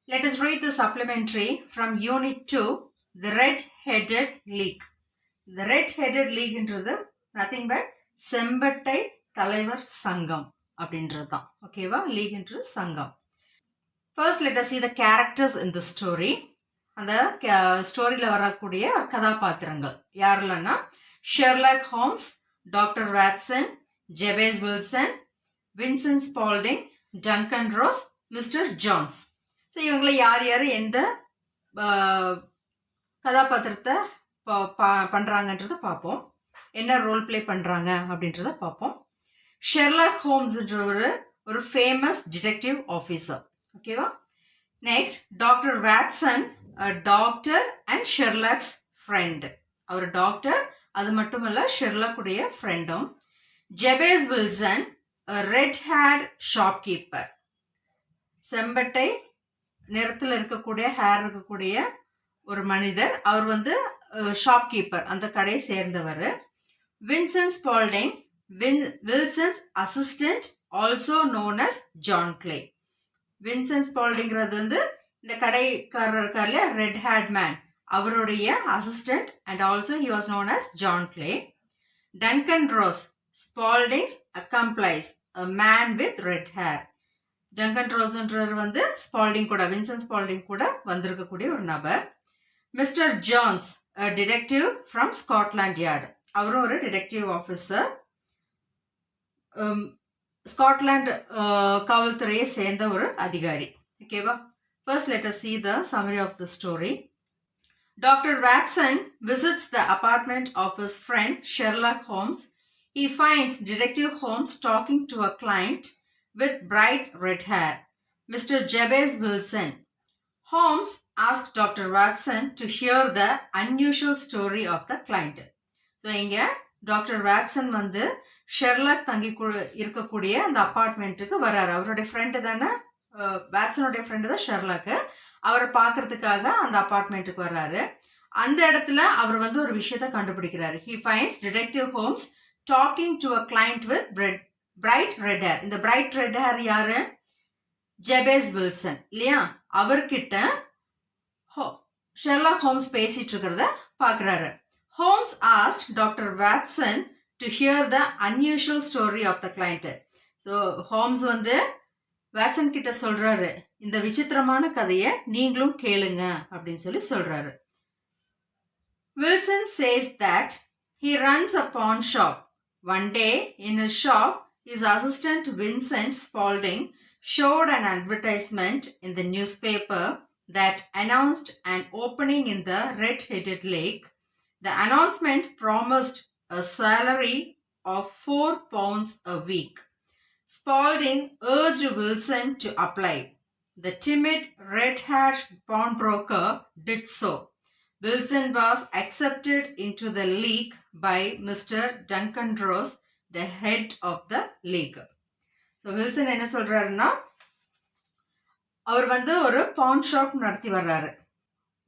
Let us read the supplementary from Unit 2, the Red-Headed League. The Red-Headed League என்றது nothing but செம்பட்டை தலைவர் சங்கம் அப்படின்றது தான். ஓகேவா? லீக் என்றது சங்கம். First, let us see the characters in the story. அந்த ஸ்டோரியில் வரக்கூடிய கதாபாத்திரங்கள் யாரெல்லாம்னா Sherlock Holmes, doctor Watson, Jabez Wilson, Vincent Spaulding, Duncan Ross, mister Jones. So இவங்களை யார் யார் எந்த கதாபாத்திரத்தை பண்ணுறாங்கன்றத பார்ப்போம். என்ன ரோல் பிளே பண்ணுறாங்க அப்படின்றத பார்ப்போம். ஷெர்லாக் ஹோம்ஸ்ன்ற ஒரு ஃபேமஸ் டிடெக்டிவ் ஆஃபீஸர். ஓகேவா? Next doctor Watson, doctor and Sherlock's friend. அவர் டாக்டர், அது மட்டும் இல்லை ஷெர்லாக்குடைய ஃப்ரெண்டும். Jabez Wilson, red head shopkeeper, செம்பட்டை நிறத்தில் இருக்கக்கூடிய ஹேர் இருக்கக்கூடிய ஒரு மனிதர். அவர் வந்து ஷாப்கீப்பர், அந்த கடையை சேர்ந்தவர். Vincent Spaulding, Wilson's assistant, also known as John Clay. Vincent ஸ்பால்டிங்கிறது வந்து இந்த கடைக்காரர் இருக்கார் இல்லையா, ரெட் ஹேட் மேன், அவருடைய assistant and also he was known as John Clay. Duncan Ross, Spaulding's accomplice, a man with red hair. Duncan ரோஸ்ன்றவர் வந்து Spaulding கூட, வின்சென்ட் ஸ்பால்டிங் கூட வந்திருக்கக்கூடிய ஒரு நபர். Mister Jones, detective from Scotland Yard, அவரும் ஒரு டிடெக்டிவ் ஆஃபீஸர், ஸ்காட்லாண்ட் காவல்துறையை சேர்ந்த ஒரு அதிகாரி. ஓகேவா? First let us see the summary of the story. Dr. Watson visits the apartment of his friend Sherlock Holmes. He finds Detective Holmes talking to a client with bright red hair, Mr. Jabez Wilson. Holmes asked Dr. Watson to hear the unusual story of the client. So இங்கே doctor Watson வந்து Sherlock தங்கி இருக்கக்கூடிய அந்த அப்பார்ட்மெண்ட்டுக்கு வர்றாரு. அவருடைய friend தானே, வாட்சனுடைய friend தான் Sherlock. அவரை பார்க்கறதுக்காக அந்த அப்பார்ட்மெண்ட்டுக்கு வர்றாரு. அந்த இடத்துல அவர் வந்து ஒரு விஷயத்தை கண்டுபிடிக்கிறாரு. He finds Detective Holmes talking to a client with bright red hair. இந்த bright red hair யாரு? ஜெபேஸ் வில்சன் இல்லையா? அவர்கிட்ட ஷெர்லாக் ஹோம்ஸ் பேசிட்டு இருக்கிறத பார்க்குறாரு. Holmes asked Dr. Watson to hear the unusual story of the client. So Holmes வந்து Watson கிட்ட சொல்றாரு, இந்த விசித்திரமான கதையை நீங்களும் கேளுங்க அப்படின்னு சொல்லி சொல்றாரு. Wilson says that he runs a pawn shop. One day in his shop, his assistant Vincent Spaulding showed an advertisement in the newspaper that announced an opening in the Red-Headed Lake. The announcement promised a salary of £4 a week. Spaulding urged Wilson to apply. The timid red-haired pawnbroker did so. Wilson was accepted into the league by Mr. Duncan Rose, the head of the league. So Wilson என்ன சொல்றாருன்னா, அவர் வந்து ஒரு pawn shop நடத்தி வர்றாரு.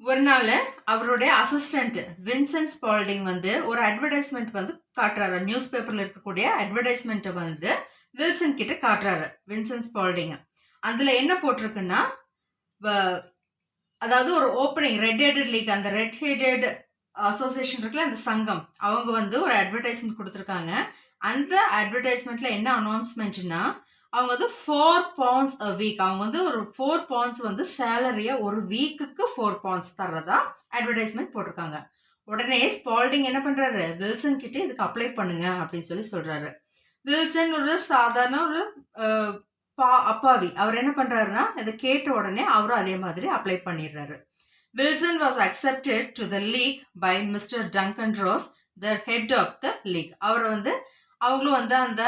ஒரு நாள் அவருடைய assistant Vincent Spalding வந்து ஒரு அட்வர்டைஸ்மெண்ட் வந்து காட்டுறாரு. நியூஸ் பேப்பர்ல இருக்கக்கூடிய அட்வர்டைஸ்மெண்ட்டை வந்து வில்சன் கிட்ட காட்டுறாரு வின்சென்ட் ஸ்பால்டிங். அதுல என்ன போட்டிருக்குன்னா, அதாவது ஒரு ஓப்பனிங் ரெட் ஹெடட் லீக், அந்த ரெட் ஹெடட் அசோசியேஷன் இருக்குல்ல, அந்த சங்கம், அவங்க வந்து ஒரு அட்வர்டைஸ்மெண்ட் கொடுத்துருக்காங்க. அந்த அட்வர்டைஸ்மெண்ட்ல என்ன அனௌன்ஸ்மெண்ட்னா, அவங்க வந்து £4 a week, அவங்க வந்து ஒரு £4 வந்து சேலரியை ஒரு வீக்குக்கு £4 தர்றதா அட்வர்டைஸ்மெண்ட் போட்டிருக்காங்க. உடனே ஸ்பால்டிங் என்ன பண்றாரு, வில்சன் கிட்ட இதுக்கு அப்ளை பண்ணுங்க அப்படின்னு சொல்லி சொல்றாரு. வில்சன் ஒரு சாதாரண ஒரு அப்பாவி, அவர் என்ன பண்றாருன்னா, இதை கேட்ட உடனே அவரும் அதே மாதிரி அப்ளை பண்ணிடுறாரு. Wilson was accepted to the league by mister Duncan Ross, the head of the league. அவரை வந்து அவங்களும் வந்து அந்த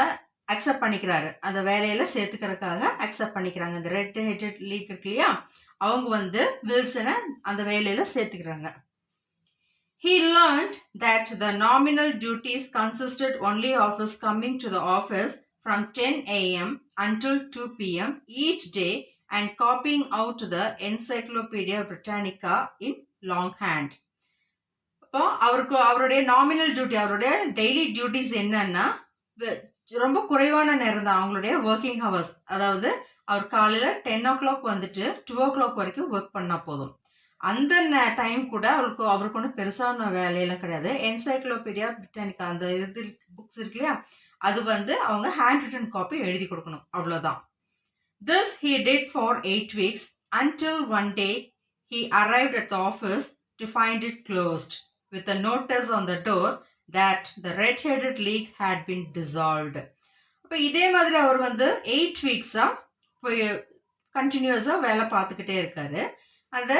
அக்செப்ட் பண்ணிக்கிறாரு, அந்த வேலையில சேர்த்துக்கிறதுக்காக அக்செப்ட் பண்ணிக்கிறாங்க. இந்த ரெட் ஹெடட் லீக் இருக்கு இல்லையா, அவங்க வந்து வில்சனை அந்த வேலையில சேர்த்துக்கிறாங்க. He learned that the nominal duties consisted only of his coming to the office from 10 a.m. until 2 p.m. each day and copying out the Encyclopedia Britannica in longhand. அப்போ அவருடைய nominal duty, அவருடைய daily duties என்னன்னா, ரொம்ப குறைவான நேரம் தான் அவங்களுடைய working hours. அதாவது அவர் காலையில் 10 o'clock வந்துட்டு 2 o'clock வரைக்கும் ஒர்க் பண்ணால் போதும். அந்த டைம் கூட அவருக்கு ஒன்றும் பெருசான வேலையெல்லாம் கிடையாது. என்சைக்ளோபீடியா பிரிட்டானிக்கா அந்த இது புக்ஸ் இருக்கு இல்லையா, அது வந்து அவங்க ஹேண்ட் ரிட்டன் காப்பி எழுதி கொடுக்கணும், அவ்வளோதான். This he did for 8 weeks until one day he arrived at the office to find it closed with a notice on the door that the red-headed league had been dissolved. அப்போ இதே மாதிரி அவர் வந்து 8 வீக்ஸாக போய் கண்டினியூஸாக வேலை பார்த்துக்கிட்டே இருக்காரு. அந்த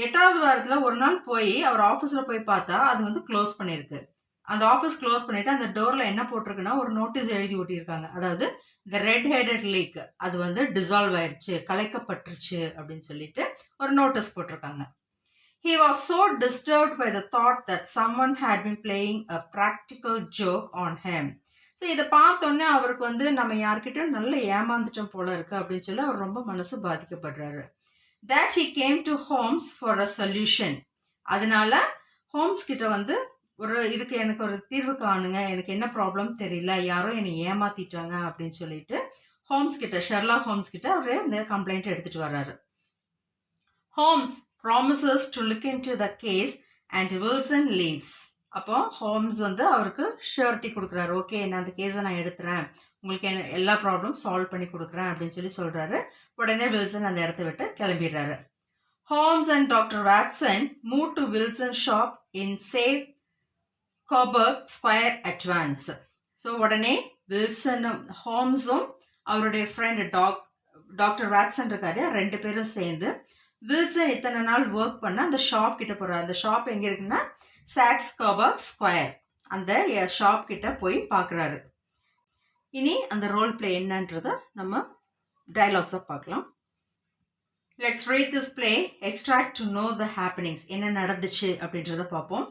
8வது வாரத்தில் ஒரு நாள் போய் அவர் ஆஃபீஸில் போய் பார்த்தா அது வந்து க்ளோஸ் பண்ணியிருக்கு. அந்த ஆஃபீஸ் க்ளோஸ் பண்ணிவிட்டு அந்த டோரில் என்ன போட்டிருக்குன்னா ஒரு நோட்டீஸ் எழுதி ஒட்டியிருக்காங்க. அதாவது இந்த ரெட் ஹெடட் லீக் அது வந்து டிசால்வ் ஆயிடுச்சு, கலைக்கப்பட்டுருச்சு அப்படின்னு சொல்லிட்டு ஒரு நோட்டீஸ் போட்டிருக்காங்க. He was so disturbed by the thought that someone had been playing a practical joke on him. So இதை பார்த்தோன்னே அவருக்கு வந்து நம்ம யார்கிட்ட நல்ல ஏமாந்துட்டோம் போல இருக்கு அப்படின்னு சொல்லி அவர் ரொம்ப மனசு பாதிக்கப்படுறாரு. That he came to Holmes for a solution. அதனால ஹோம்ஸ் கிட்ட வந்து இதுக்கு எனக்கு ஒரு தீர்வு காணுங்க, எனக்கு என்ன ப்ராப்ளம் தெரியல, யாரோ என்னை ஏமாத்திட்டாங்க அப்படின்னு சொல்லிட்டு ஹோம்ஸ் கிட்ட, ஷெர்லாக் ஹோம்ஸ் கிட்ட அவர் இந்த கம்ப்ளைண்ட் எடுத்துட்டு வர்றாரு. Holmes promises to look into the case and Wilson leaves. அப்போ ஹோம்ஸ் வந்து அவருக்கு ஷூரிட்டி கொடுக்குறாரு. ஓகே, நான் அந்த கேஸை நான் எடுத்துறேன், உங்களுக்கு எல்லா ப்ராப்ளம் சால்வ் பண்ணி கொடுக்குறேன் அப்படின்னு சொல்லி சொல்கிறாரு. உடனே வில்சன் அந்த இடத்த விட்டு கிளம்பிடுறாரு. Holmes and doctor Watson move to Wilson shop in சேவ் கோபர்க் ஸ்கொயர் அட்வான்ஸ். ஸோ உடனே வில்சனும் ஹோம்ஸும் அவருடைய ஃப்ரெண்ட் டாக்டர் வாட்சன் இருக்காரு, 2 பேரும் சேர்ந்து வில்சன் இத்தனை நாள் ஒர்க் பண்ண அந்த ஷாப் கிட்ட போகிறார். அந்த ஷாப் எங்கே இருக்குன்னா சாக்ஸ் கோபர்க் ஸ்கொயர், அந்த ஷாப் கிட்ட போய் பார்க்குறாரு. இனி அந்த ரோல் பிளே என்னன்றதை நம்ம டயலாக்ஸாக பார்க்கலாம். Let's read this play extract to know the happenings. என்ன நடந்துச்சு அப்படின்றத பார்ப்போம்.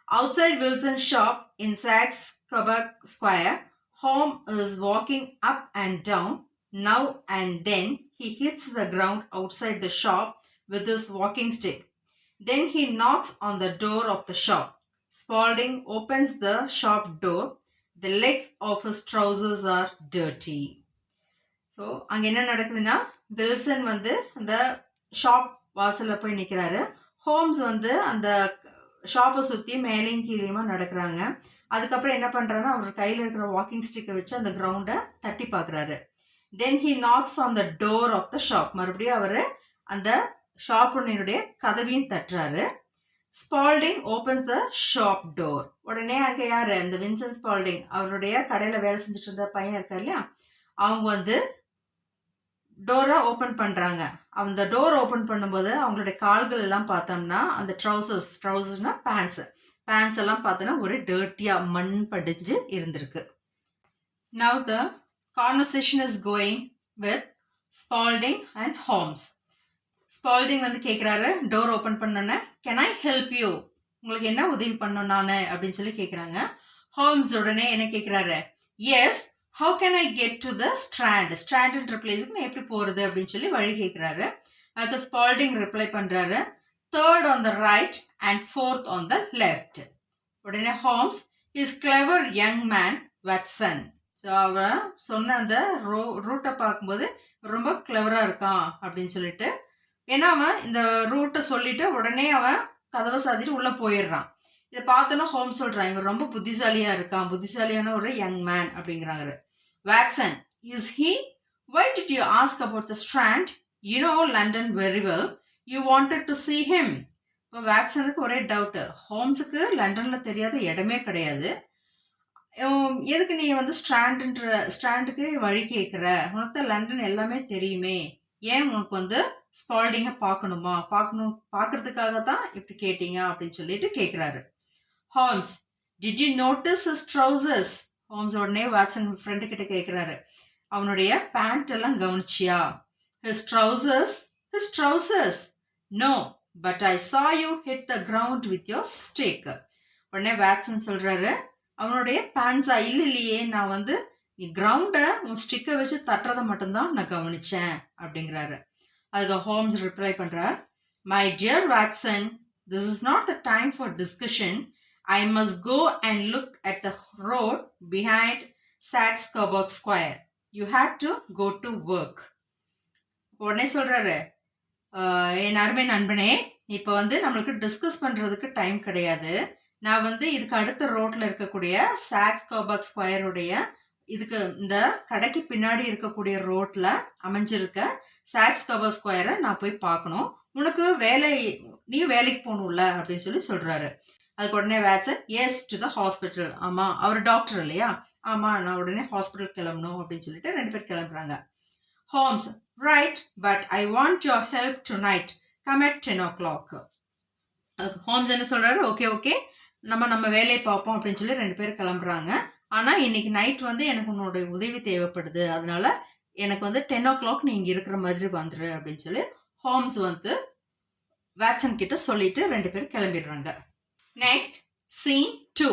Outside Wilson's shop in Saks Coburg Square, Holmes is walking up and down. Now and then he hits the ground outside the shop with his walking stick. Then he knocks on the door of the shop. Spaulding opens the shop door. The legs of his trousers are dirty. So, அங்கே என்ன நடக்குதுன்னா Wilson வந்து அந்த shop வாசலில் போய் நிற்கிறாரு. Holmes வந்து அந்த ஷாப்பை சுற்றி மேலேயும் கீழேயுமா நடக்கிறாங்க. அதுக்கப்புறம் என்ன பண்ணுறாருன்னா அவர் கையில் இருக்கிற வாக்கிங் ஸ்டிக்கை வச்சு அந்த கிரவுண்டை தட்டி பார்க்குறாரு. Then he knocks on the door of the shop. மறுபடியும் அவர் அந்த ஷாப்புனுடைய கதவையும் தட்டுறாரு. Spalding opens the shop door. உடனே அங்கே யார், அந்த வின்சென்ட் ஸ்பால்டிங் அவருடைய கடையில் வேலை செஞ்சுட்டு இருந்த பையன் இருக்கார் இல்லையா, அவங்க வந்து டோரை ஓப்பன் பண்ணுறாங்க. அந்த டோர் ஓப்பன் பண்ணும்போது அவங்களுடைய கால்கள் எல்லாம் பார்த்தோம்னா அந்த ட்ரௌசர்ஸ்னா பேண்ட்ஸ் எல்லாம் பார்த்தோன்னா ஒரு டர்ட்டியாக மண் படிஞ்சு இருந்திருக்கு. Now the conversation is going with Spaulding and Holmes. Spaulding வந்து கேட்குறாரு டோர் ஓப்பன் பண்ணோன்னே, கேன் ஐ ஹெல்ப் யூ, உங்களுக்கு என்ன உதவி பண்ணணும் நான் அப்படின்னு சொல்லி கேட்குறாங்க. ஹோம்ஸ் உடனே என்ன கேட்குறாரு, yes, how can I get to the ஸ்ட்ராண்ட்ன்ற பிளேஸுக்கு நான் எப்படி போகிறது அப்படின்னு சொல்லி வழி கேட்குறாரு. அதுக்கு ஸ்பால்டிங் ரிப்ளை பண்ணுறாரு, 3rd on the right and 4th on the left. உடனே Holmes, is clever young man Watson. So அவன் சொன்ன அந்த ரூட்டை பார்க்கும்போது ரொம்ப கிளவராக இருக்கான் அப்படின்னு சொல்லிட்டு, ஏன்னா அவன் இந்த ரூட்டை சொல்லிட்டு உடனே அவன் கதவை சாத்திட்டு உள்ளே போயிடுறான். இதை பார்த்தோன்னா ஹோம்ஸ் சொல்கிறான், இவன் ரொம்ப புத்திசாலியாக இருக்கான், புத்திசாலியான ஒரு யங் மேன் அப்படிங்கிறாங்க. Watson, is he, why did you ask about the Strand, you know London very well, you wanted to see him. இப்போ வாட்சனுக்கு ஒரே டவுட்டு, ஹோம்ஸுக்கு லண்டனில் தெரியாத இடமே கிடையாது, எதுக்கு நீ வந்து ஸ்ட்ராண்டுக்கு வழி கேட்குற, உனக்கு தான் லண்டன் எல்லாமே தெரியுமே, ஏன் உனக்கு வந்து ஸ்பால்டிங்கை பார்க்கறதுக்காக தான் இப்படி கேட்டீங்க அப்படின்னு சொல்லிட்டு கேட்குறாரு. Holmes, did you notice his trousers. Holmes உடனே வாட்சன் ஃப்ரெண்டு கிட்ட கேட்குறாரு, அவனுடைய பேண்ட் எல்லாம் கவனிச்சியா. His trousers no, but I saw you hit the ground with your stick. உடனே வாட்சன் சொல்கிறாரு, அவனுடைய பேண்ட்ஸா, இல்லையே, நான் வந்து நீ கிரவுண்டை உன் ஸ்டிக்கை வச்சு தட்டுறதை மட்டும்தான் நான் கவனித்தேன் அப்படிங்கிறாரு. அதுக்கு ஹோம்ஸ் ரிப்ளை பண்ணுறார், my dear Watson, this is not the time for discussion. I must go and look at the road behind Saks Coburg Square. You had to go to work. உடனே சொல்றாரு, என் அருமை நண்பனே, இப்போ வந்து நம்மளுக்கு டிஸ்கஸ் பண்றதுக்கு time கிடையாது. நான் வந்து இதுக்கு அடுத்த ரோட்ல இருக்கக்கூடிய சாக்ஸ் கார்பக் ஸ்கொயருடைய இதுக்கு இந்த கடைக்கு பின்னாடி இருக்கக்கூடிய ரோட்ல அமைஞ்சிருக்க சாக்ஸ் கவர் ஸ்கொயரை நான் போய் பார்க்கணும். உனக்கு நீ வேலைக்கு போகணும்ல அப்படின்னு சொல்லி சொல்றாரு. அதுக்கு உடனே வேட்சன், எஸ் டு த ஹாஸ்பிட்டல். ஆமா, அவர் டாக்டர் இல்லையா? ஆமா, நான் உடனே ஹாஸ்பிட்டல் கிளம்பணும் அப்படின்னு சொல்லிட்டு 2 பேர் கிளம்புறாங்க. Holmes, right, but I want your help tonight. Come at 10 o'clock. Holmes என்ன சொல்றாரு? ஓகே ஓகே, நம்ம வேலையை பார்ப்போம் அப்படின்னு சொல்லி 2 பேர் கிளம்புறாங்க. ஆனால் இன்னைக்கு நைட் வந்து எனக்கு உன்னோட உதவி தேவைப்படுது, அதனால எனக்கு வந்து 10 o'clock நீ இங்கே இருக்கிற மாதிரி வந்துரு அப்படின்னு சொல்லி ஹோம்ஸ் வந்து வாட்சன் கிட்ட சொல்லிட்டு 2 பேரும் கிளம்பிடுறாங்க. Next scene 2.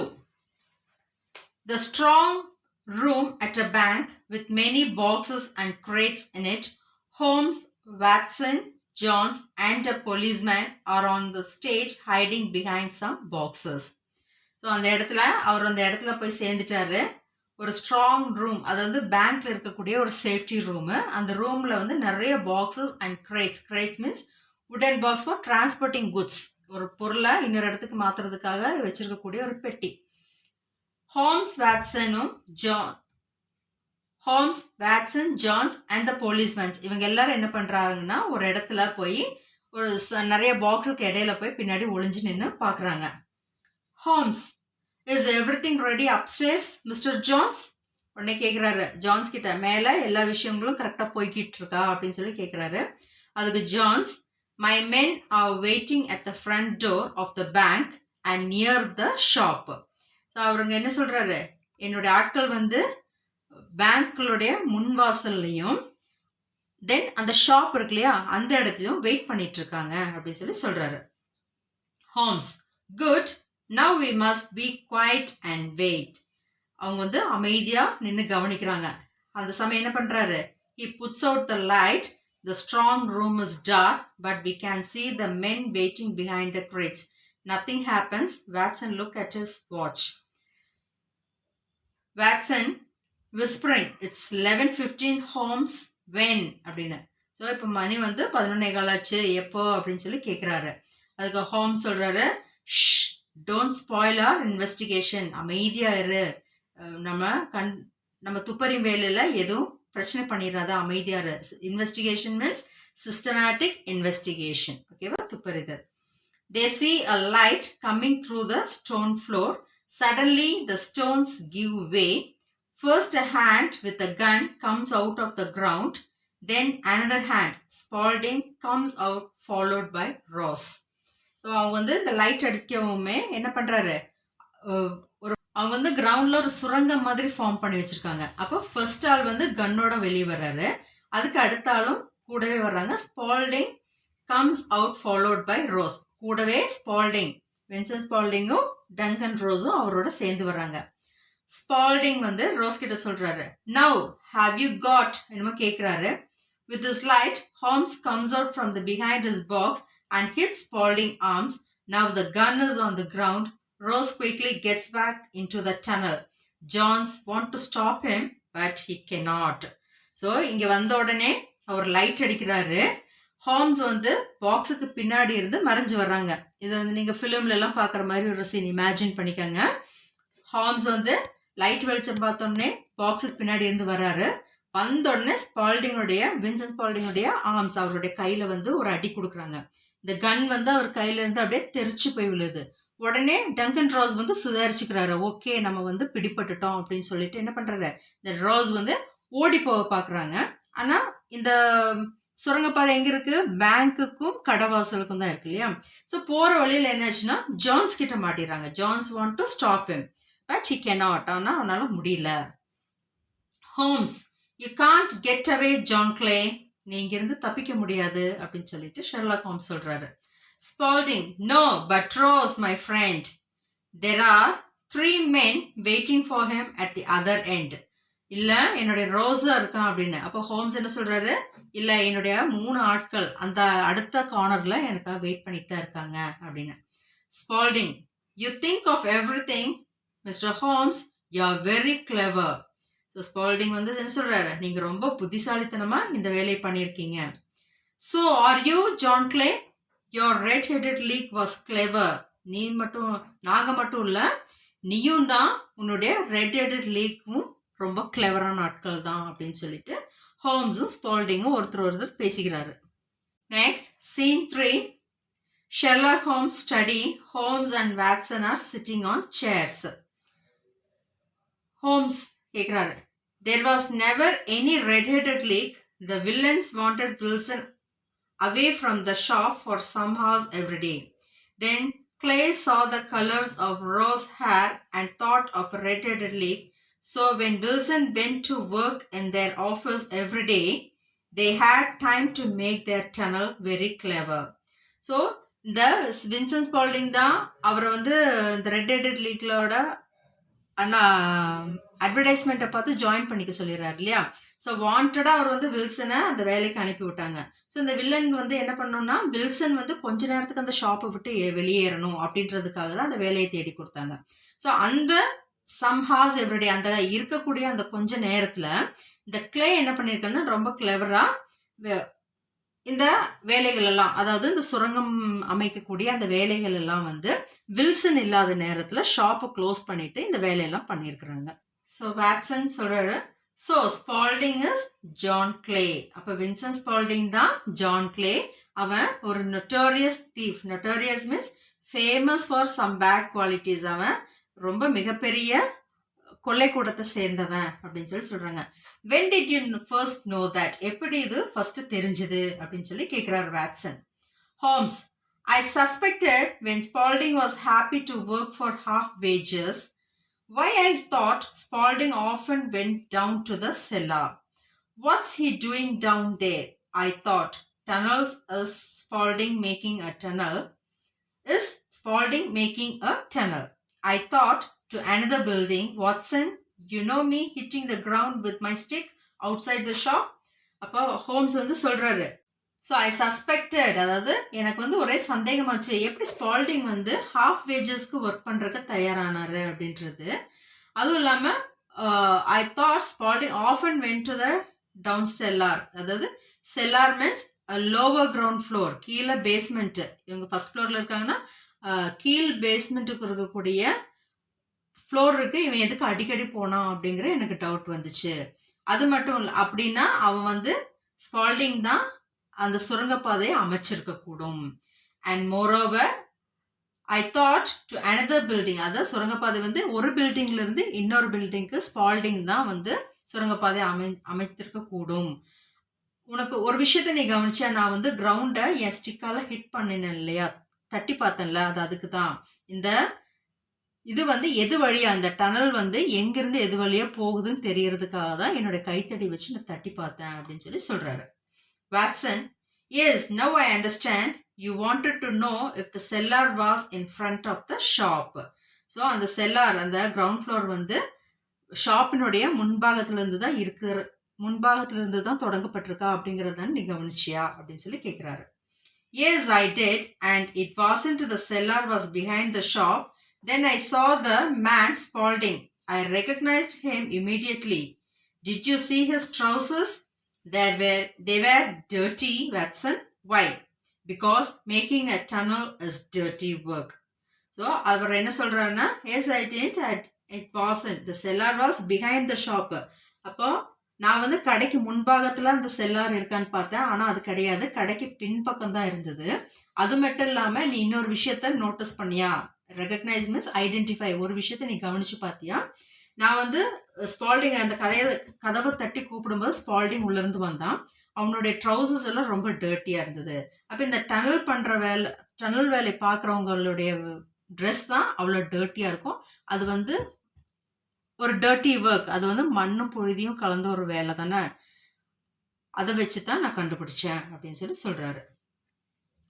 The strong room at a bank with many boxes and crates in it. Holmes, Watson, Jones and a policeman are on the stage hiding behind some boxes. So அந்த இடத்துல போய் சேர்ந்துட்டாரு. ஒரு strong room, அது வந்து பேங்க்ல இருக்கக்கூடிய ஒரு safety room. அந்த ரூம்ல வந்து நிறைய boxes and crates means wooden box for transporting goods, ஒரு பொருளை இன்னொரு இடத்துக்கு மாத்துறதுக்காக வச்சிருக்கக்கூடிய ஒரு பெட்டி. Holmes, Watson, Jones and the policemen இவங்க எல்லாரும் என்ன பண்றாங்கன்னா ஒரு இடத்துல போய் ஒரு நிறைய பாக்ஸுக்கு இடையில போய் பின்னாடி ஒளிஞ்சு நின்று பாக்குறாங்க. Holmes, is everything ready upstairs mister Jones? உடனே கேட்குறாரு ஜான்ஸ் கிட்ட, மேலே எல்லா விஷயங்களும் கரெக்டாக போய்கிட்டு இருக்கா அப்படின்னு சொல்லி கேட்குறாரு. அதுக்கு Jones, my men are waiting at the front door of the bank and near the shop. So அவருங்க என்ன சொல்கிறாரு, என்னுடைய ஆட்கள் வந்து பேங்க்களுடைய முன்வாசல்லையும் தென் அந்த ஷாப் இருக்கு இல்லையா அந்த இடத்துலையும் வெயிட் பண்ணிட்டு இருக்காங்க அப்படின்னு சொல்லி சொல்கிறாரு. Holmes, good, now we must be quiet and wait. அவங்க வந்து அமைதியா நின்று கவனிக்கிறாங்க. அந்த சமயம் என்ன பண்றாரு, he puts out the light. The strong room is dark but we can see the men waiting behind the crates. Nothing happens. Watson look at his watch. Watson whispering, it's 11:15. Holmes, when அப்படின்னு. So இப்போ மணி வந்து 11:15 ஆச்சு, எப்போ அப்படின்னு சொல்லி கேட்குறாரு. அதுக்கு Holmes சொல்றாரு, ஷ், டோன்ட் ஸ்பாயில் ஆர் இன்வெஸ்டிகேஷன். அமைதியா இரு, நம்ம துப்பறி வேலையில எதுவும் பிரச்சனை பண்ணிடாத, அமைதியா இரு. இன்வெஸ்டிகேஷன் மீன்ஸ் சிஸ்டமேட்டிக் இன்வெஸ்டிகேஷன், ஓகேவா? துப்பறிதல். தே see a light coming through the stone floor. Suddenly the stones give way. First a hand with a gun comes out of the ground. Then another hand, Spaulding, comes out followed by Ross. So அவங்க வந்து இந்த light அடிக்கவுமே என்ன பண்ணுறாரு, அவங்க வந்து கிரவுண்டில் ஒரு சுரங்கம் மாதிரி ஃபார்ம் பண்ணி வச்சுருக்காங்க. அப்போ ஃபர்ஸ்ட் ஆள் வந்து கன்னோட வெளியே வர்றாரு, அதுக்கு அடுத்த ஆளும் கூடவே வர்றாங்க. Spaulding comes out followed by Ross. கூடவே ஸ்பால்டிங், வின்சென்ட் ஸ்பால்டிங்கும் டங்கன் ரோஸும் அவரோட சேர்ந்து வர்றாங்க. ஸ்பால்டிங் வந்து ரோஸ் கிட்ட சொல்கிறாரு, நவ் ஹாவ் யூ காட் என்னமோ கேட்குறாரு. With this light Holmes comes out from the behind his box and hits Spaulding arms. Now the gun is on the ground. Rose quickly gets back into the tunnel. Johns want to stop him, but he cannot. So இங்க வந்த உடனே அவர் light அடிக்கிறாரு. Holmes வந்து பாக்ஸுக்கு பின்னாடி இருந்து மறைஞ்சு வர்றாங்க. இது வந்து நீங்க ஃபிலிம்ல எல்லாம் பாக்குற மாதிரி ஒரு சீன் இமேஜின் பண்ணிக்கோங்க. ஹோம்ஸ் வந்து லைட் வெளிச்சம் பார்த்தோடனே பாக்ஸுக்கு பின்னாடி இருந்து வர்றாரு. வந்தோடனே வின்சென்ட் ஸ்பால்டிங்குடைய ஆர்ம்ஸ், அவருடைய கையில வந்து ஒரு அடி கொடுக்குறாங்க. இந்த கன் வந்து அவர் கையில இருந்து அப்படியே தெரிச்சு போய் விழுது. உடனே டங்கன் ரோஸ் வந்து சுதாரிச்சுக்கிறாரு. ஓகே, நம்ம வந்து பிடிபட்டுட்டோம் அப்படின்னு சொல்லிட்டு என்ன பண்றாரு, இந்த ரோஸ் வந்து ஓடி போக பாக்குறாங்க. ஆனா இந்த சுரங்கப்பாதை எங்க இருக்கு, பேங்க்குக்கும் கடவாசலுக்கும் தான் இருக்கு இல்லையா? ஸோ போற வழியில என்னாச்சுன்னா ஜான்ஸ் கிட்ட மாட்டிடுறாங்க. Jones want to stop him but he cannot. ஆனா அவனால முடியல. Holmes, you can't get away John Clay. நீ இங்கிருந்து தப்பிக்க முடியாது அப்படின்னு சொல்லிட்டு ஷெர்லாக் ஹோம்ஸ் சொல்றாரு. Spalding, no but Ross my friend, there are 3 men waiting for him at the other end. இல்ல என்னுடைய ரோஸா இருக்கான் அப்படின்னு. அப்போ ஹோம்ஸ் என்ன சொல்றாரு, இல்ல என்னுடைய 3 ஆட்கள் அந்த அடுத்த கார்னர்ல எனக்காக வெயிட் பண்ணிட்டு தான் இருக்காங்க அப்படின்னு. Spaulding, you think of everything mister Holmes, you are very clever. So Spaulding வந்து என்ன சொல்றாரு, நீங்க ரொம்ப புத்திசாலித்தனமா இந்த வேலையை பண்ணியிருக்கீங்க. So are you, John Clay? Your red-headed leak was clever. நீ மட்டும் நாங்க மட்டும் இல்ல, நீயும் தான் உன்னுடைய ரெட்-ஹெடட் லீக்கும் ரொம்ப கிளவரான ஆட்கள் தான் அப்படின்னு சொல்லிட்டு ஹோம்ஸும் ஸ்பால்டிங்கும் ஒருத்தர் பேசிக்கிறாரு. Next scene 3. Sherlock Holmes study. Holmes and Watson are sitting on chairs. Holmes கேக்குறாரு, there was never any red-headed leak. The villains wanted Wilson away from the shop for some hours every day. Then Clay saw the colors of Rose's hair and thought of a red-headed leak. So when Wilson went to work in their office every day, they had time to make their tunnel very clever. So இந்த Vincent Spaulding தான் அவரை வந்து இந்த red-headed லீக்லோட அட்வர்டைஸ்மெண்ட்டை பார்த்து join பண்ணிக்க சொல்லிடுறாரு இல்லையா. So வாண்டடாக அவர் வந்து வில்சனை அந்த வேலைக்கு அனுப்பி விட்டாங்க. ஸோ இந்த வில்லன் வந்து என்ன பண்ணணும்னா வில்சன் வந்து கொஞ்ச நேரத்துக்கு அந்த ஷாப்பை விட்டு வெளியேறணும் அப்படின்றதுக்காக தான் அந்த வேலையை தேடி கொடுத்தாங்க. ஸோ அந்த சம் ஹார்ஸ் எவ்ரிடே அந்த இருக்கக்கூடிய அந்த கொஞ்ச நேரத்தில் இந்த கிளே என்ன பண்ணியிருக்காங்கன்னா ரொம்ப கிளவராக இந்த வேலைகள் எல்லாம், அதாவது இந்த சுரங்கம் அமைக்கக்கூடிய அந்த வேலைகள் எல்லாம் வந்து வில்சன் இல்லாத நேரத்தில் ஷாப்பை க்ளோஸ் பண்ணிட்டு இந்த வேலையெல்லாம் பண்ணியிருக்கிறாங்க. ஸோ வாட்சன் சொல்றாரு, so Spaulding is John Clay. அப்போ வின்சென்ட் ஸ்பால்டிங் தான் ஜான் கிளே. அவன் ஒரு notorious thief. Notorious means famous for some bad qualities. அவன் ரொம்ப மிகப்பெரிய கொள்ளைக்கூடத்தை சேர்ந்தவன் அப்படின்னு சொல்லி சொல்றாங்க. when did you first know that? எப்படி இது ஃபர்ஸ்ட் தெரிஞ்சது அப்படின்னு சொல்லி கேட்கிறார் Watson. Holmes, I suspected when Spaulding was happy to work for half wages. Why I thought Spaulding often went down to the cellar. What's he doing down there? I thought tunnels is Spaulding making a tunnel. Is Spaulding making a tunnel? I thought to another building. Watson, you know me hitting the ground with my stick outside the shop. அப்போ Holmes வந்து சொல்றாரு, so I suspected, அதாவது எனக்கு வந்து ஒரே சந்தேகமாச்சு எப்படி Spalding வந்து half வேஜஸ்க்கு work பண்ணுறதுக்கு தயாரானாரு அப்படின்றது. அதுவும் இல்லாமல் I thought Spalding often went to the down cellar. அதாவது cellar means lower ground floor, கீழே பேஸ்மெண்ட்டு. இவங்க ஃபர்ஸ்ட் ஃப்ளோரில் இருக்காங்கன்னா கீழ் பேஸ்மெண்ட்டுக்கு இருக்கக்கூடிய ஃப்ளோருக்கு இவன் எதுக்கு அடிக்கடி போனான் அப்படிங்கிற எனக்கு டவுட் வந்துச்சு. அது மட்டும் இல்லை, அப்படின்னா அவன் வந்து ஸ்பால்டிங் தான் அந்த சுரங்கப்பாதையை அமைச்சிருக்க கூடும். And moreover I thought to another building, அதாவது சுரங்கப்பாதை வந்து ஒரு பில்டிங்ல இருந்து இன்னொரு பில்டிங்க்கு ஸ்பால்டிங் தான் வந்து சுரங்கப்பாதை அமைத்திருக்க கூடும். உனக்கு ஒரு விஷயத்த நீ கவனிச்சா, நான் வந்து கிரவுண்டை என் ஸ்டிக்கால ஹிட் பண்ணினேன் இல்லையா, தட்டி பார்த்தேன்ல, அது அதுக்கு தான். இந்த இது வந்து எது வழியா, அந்த டனல் வந்து எங்கிருந்து எது வழியா போகுதுன்னு தெரியறதுக்காக தான் என்னோட கைத்தடி வச்சு நான் தட்டி பார்த்தேன் அப்படின்னு சொல்லி சொல்றாரு. Watson, yes, now I understand. You wanted to know if the cellar was in front of the shop. So அந்த செல்லார், அந்த கிரவுண்ட் ஃப்ளோர் வந்து ஷாப்பினுடைய முன்பாகத்திலிருந்து தான் இருக்கிற, முன்பாகத்திலிருந்து தான் தொடங்கப்பட்டிருக்கா அப்படிங்கிறத நீ கவனிச்சியா அப்படின்னு சொல்லி கேட்குறாரு. Yes, I did, and it wasn't the cellar was behind the shop. Then I saw the man Spaulding. I recognized him immediately. Did you see his trousers? They were dirty, Watson. Why? Because making a tunnel is dirty work. So, அவர் என்ன சொல்றாருன்னா, yes I did, it wasn't. The cellar was behind the shop. அப்போ நான் வந்து கடைக்கு முன்பாகத்துல அந்த செல்லார் இருக்கான்னு பார்த்தேன், ஆனா அது கிடையாது, கடைக்கு பின்பக்கம் தான் இருந்தது. அது மட்டும் இல்லாம நீ இன்னொரு விஷயத்த நோட்டீஸ் பண்ணியா? Recognise means identify. ஒரு விஷயத்த நீ கவனிச்சு பார்த்தியா, நான் வந்து ஸ்பால்டிங் அந்த கதவை தட்டி கூப்பிடும்போது ஸ்பால்டிங் உள்ளேருந்து வந்தான். அவனுடைய ட்ரௌசர்ஸ் எல்லாம் ரொம்ப டர்ட்டியாக இருந்தது. அப்போ இந்த டனல் வேலை பார்க்குறவங்களுடைய ட்ரெஸ் தான் அவ்வளோ டர்ட்டியாக இருக்கும். அது வந்து ஒரு டர்ட்டி ஒர்க், அது வந்து மண்ணும் புழுதியும் கலந்த ஒரு வேலை தானே, அதை வச்சு தான் நான் கண்டுபிடிச்சேன் அப்படின்னு சொல்லி சொல்கிறாரு.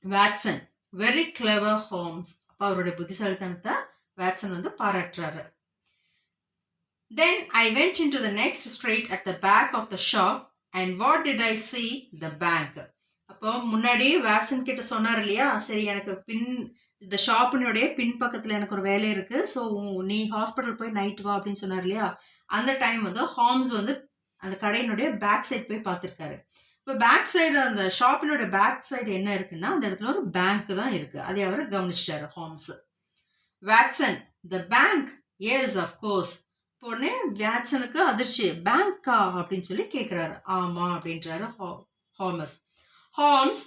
Watson, very clever Holmes. அப்போ அவருடைய புத்திசாலித்தனத்தை வாட்சன் வந்து பாராட்டுறாரு. Then I went into the next street at the back of the shop and what did I see? The bank. அப்போ முன்னாடி வாட்சன் கிட்ட சொன்னார் இல்லையா, சரி எனக்கு இந்த ஷாப்பினுடைய பின்பக்கத்தில் எனக்கு ஒரு வேலை இருக்குது, ஸோ நீ ஹாஸ்பிட்டல் போய் நைட் வா அப்படின்னு சொன்னார் இல்லையா. அந்த டைம் வந்து ஹோம்ஸ் வந்து அந்த கடையினுடைய பேக் சைட் போய் பார்த்துருக்காரு. இப்போ பேக் சைடு அந்த ஷாப்பினோட பேக் சைடு என்ன இருக்குன்னா அந்த இடத்துல ஒரு பேங்க் தான் இருக்கு. அதை அவர் கவனிச்சிட்டாரு Holmes. Watson, the bank? Yes of course. உடனே வாட்சனுக்கு அதிர்ச்சி. பேங்கா அப்படின்னு சொல்லி கேட்குறாரு. ஆமா அப்படின்றாரு Holmes. Holmes,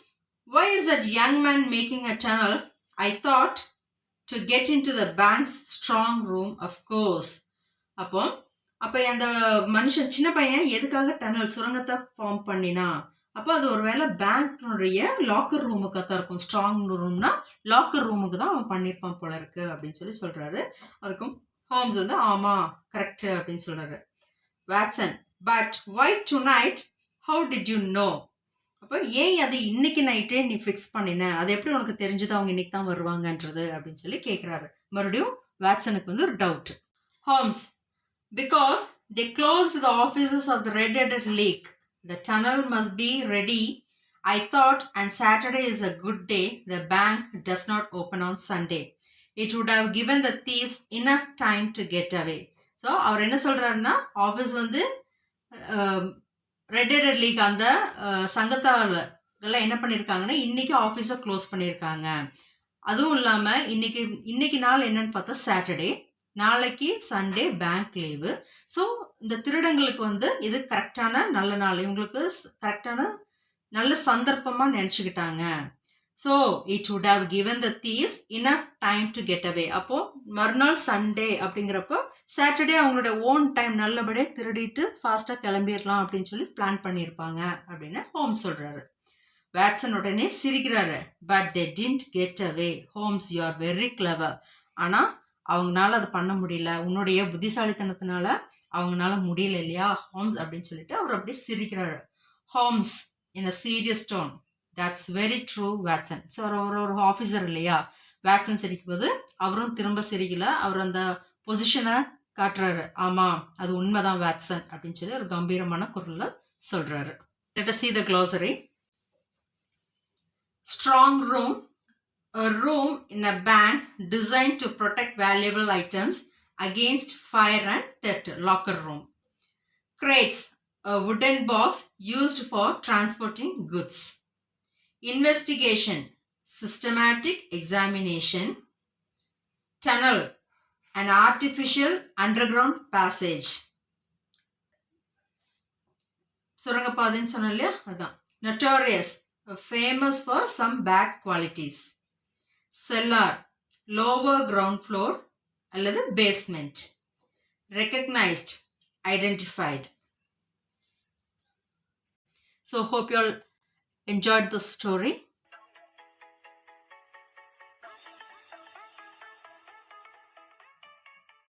why is that young man making a tunnel? I thought to get into the bank's strong room, of course. அப்போ அந்த மனுஷன் சின்ன பையன் எதுக்காக டனல் சுரங்கத்தை ஃபார்ம் பண்ணினா? அப்போ அது ஒருவேளை பேங்க்னுடைய லாக்கர் ரூமுக்காக தான் இருக்கும். ஸ்ட்ராங் ரூம்னா லாக்கர் ரூமுக்கு தான் அவன் பண்ணியிருப்பான் போல இருக்கு அப்படின்னு சொல்லி சொல்றாரு. அதுக்கும் ஹோம்ஸ் வந்து ஆமா கரெக்ட் அப்படின்னு சொல்றாரு. Watson, but why tonight? How did you know? அப்போ ஏன் அது இன்னைக்கு நைட்டே நீ ஃபிக்ஸ் பண்ணின? அது எப்படி உனக்கு தெரிஞ்சது அவங்க இன்னைக்கு தான் வருவாங்கன்றது அப்படின்னு சொல்லி கேட்குறாரு. மறுபடியும் வாட்சனுக்கு வந்து ஒரு doubt. Holmes, because they closed the offices of the Red-Headed League. The tunnel must be ready. I thought, and Saturday is a good day. The bank does not open on Sunday. It would have given the thieves enough time to get away. So, அவர் என்ன சொல்றாருன்னா, office வந்து red-headed league அந்த சங்கத்தால் எல்லாம் என்ன பண்ணியிருக்காங்கன்னா இன்னைக்கு ஆஃபீஸை close பண்ணியிருக்காங்க. அதுவும் இல்லாமல் இன்னைக்கு நாள் என்னன்னு பார்த்தா சாட்டர்டே, நாளைக்கு சண்டே பேங்க் லீவு. ஸோ இந்த திருடங்களுக்கு வந்து இது கரெக்டான நல்ல நாள், இவங்களுக்கு கரெக்டான நல்ல சந்தர்ப்பமாக நினச்சிக்கிட்டாங்க. So it would have given the thieves enough time to get away. அப்போது மறுநாள் சண்டே அப்படிங்கிறப்போ சாட்டர்டே அவங்களோட ஓன் டைம் நல்லபடியாக திருடிட்டு ஃபாஸ்ட்டாக கிளம்பிடலாம் அப்படின்னு சொல்லி பிளான் பண்ணியிருப்பாங்க அப்படின்னு ஹோம்ஸ் சொல்கிறாரு. வாட்சன் உடனே சிரிக்கிறாரு. But they didn't get away. Holmes, you are very clever. ஆனால் அவங்களால அதை பண்ண முடியல, உன்னுடைய புத்திசாலித்தனத்தினால அவங்களால முடியல இல்லையா ஹோம்ஸ் அப்படின்னு சொல்லிட்டு அவர் அப்படியே சிரிக்கிறாரு. Holmes in a serious tone, that's very true Watson. So ஒரு ஆஃபீஸர் இல்லையா, வாட்சன் சிரிக்கும் போது அவரும் திரும்ப சிரிக்கல. அவர் அந்த பொசிஷனை காட்டுறாரு. ஆமாம் அது உண்மைதான் வாட்சன் அப்படின்னு சொல்லி ஒரு கம்பீரமான குரலில் சொல்கிறாரு. Let us see the glossary. Strong room, a room in a bank designed to protect valuable items against fire and theft. Locker room. Crates, a wooden box used for transporting goods. Investigation, systematic examination. Tunnel, an artificial underground passage. சுரங்கப்பாதைன்னு சொன்னோம் இல்லையா, அதான். Notorious, famous for some bad qualities. Cellar, lower ground floor அல்லது basement. Recognized, identified. So hope you all enjoyed this story.